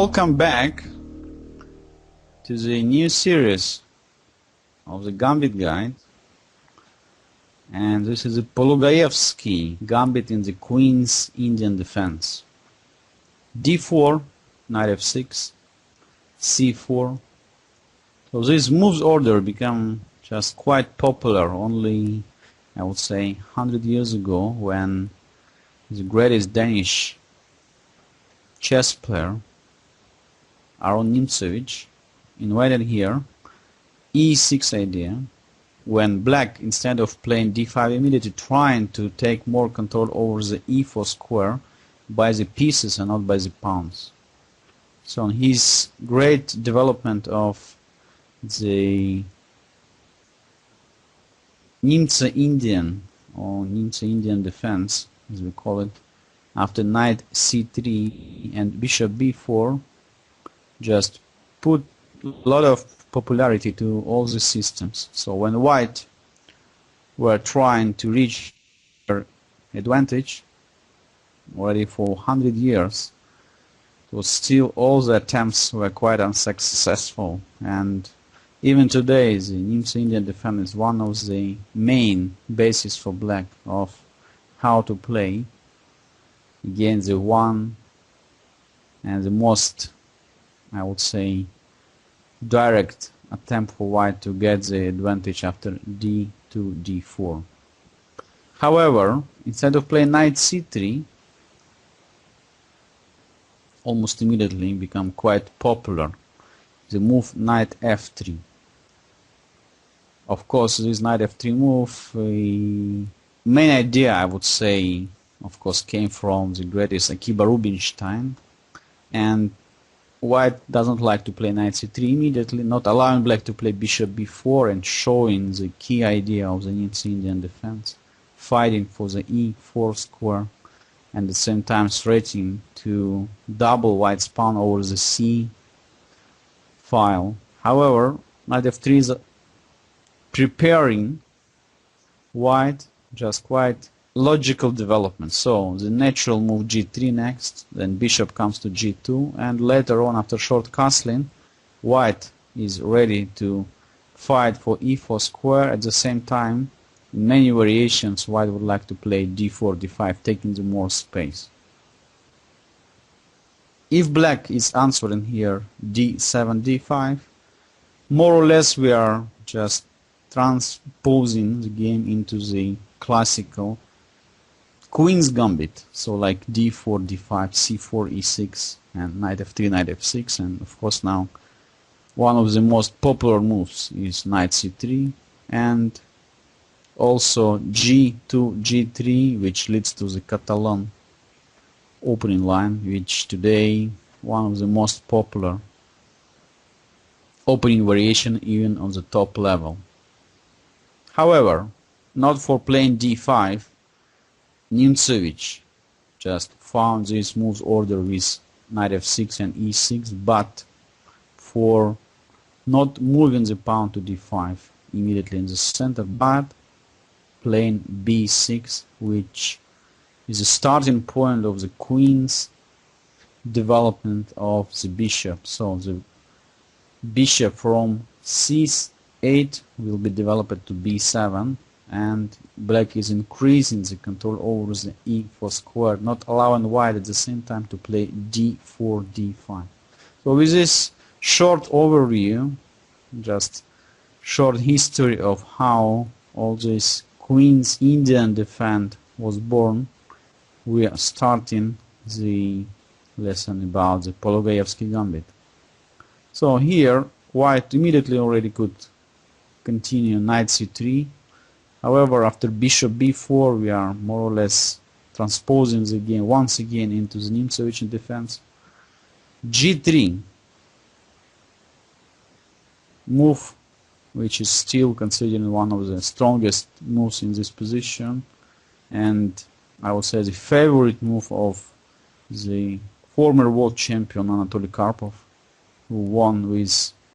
Welcome back to the new series of the Gambit guide, and this is the Polugaevsky Gambit in the Queen's Indian defense. d4, knight f6, c4. So this moves order became just quite popular only, I would say, 100 years ago, when the greatest Danish chess player Aron Nimzo invented here e6 idea, when black, instead of playing d5, immediately trying to take more control over the e4 square by the pieces and not by the pawns. So in his great development of the Nimzo-Indian or Nimzo-Indian defense, as we call it, after knight c3 and bishop b4, just put a lot of popularity to all the systems. So when white were trying to reach their advantage already for 100 years, it was still all the attempts were quite unsuccessful. And even today, the Nimzo-Indian defense is one of the main bases for black of how to play against the one and the most, I would say, direct attempt for white to get the advantage after d2, d4. However, instead of playing knight c3, almost immediately become quite popular the move knight f3. Of course, this knight f3 move, main idea, I would say, of course, came from the greatest Akiba Rubinstein, and white doesn't like to play knight c3 immediately, not allowing black to play bishop b4 and showing the key idea of the Nimzo-Indian defense, fighting for the e4 square and at the same time threatening to double white's pawn over the c file. However, knight f3 is preparing white just quite logical development. So the natural move g3 next, then bishop comes to g2, and later on, after short castling, white is ready to fight for e4 square. At the same time, in many variations, white would like to play d4, d5, taking the more space. If black is answering here d7, d5, more or less we are just transposing the game into the classical Queen's Gambit, so like d4, d5, c4, e6, and knight f3, knight f6, and of course now one of the most popular moves is knight c3, and also g2, g3, which leads to the Catalan opening line, which today one of the most popular opening variation even on the top level. However, not for playing d5, Nimzo just found this moves order with knight f6 and e6, but for not moving the pawn to d5 immediately in the center, but playing b6, which is the starting point of the queen's development of the bishop. So the bishop from c8 will be developed to b7, and black is increasing the control over the e4 square, not allowing white at the same time to play d4, d5. So with this short overview, just short history of how all this Queen's Indian defense was born, we are starting the lesson about the Polugaevsky Gambit. So here, white immediately already could continue knight c3. However, after bishop b4, we are more or less transposing the game once again into the Nimzo-Indian defense. g3 move, which is still considered one of the strongest moves in this position, and I would say the favorite move of the former world champion Anatoly Karpov, who won with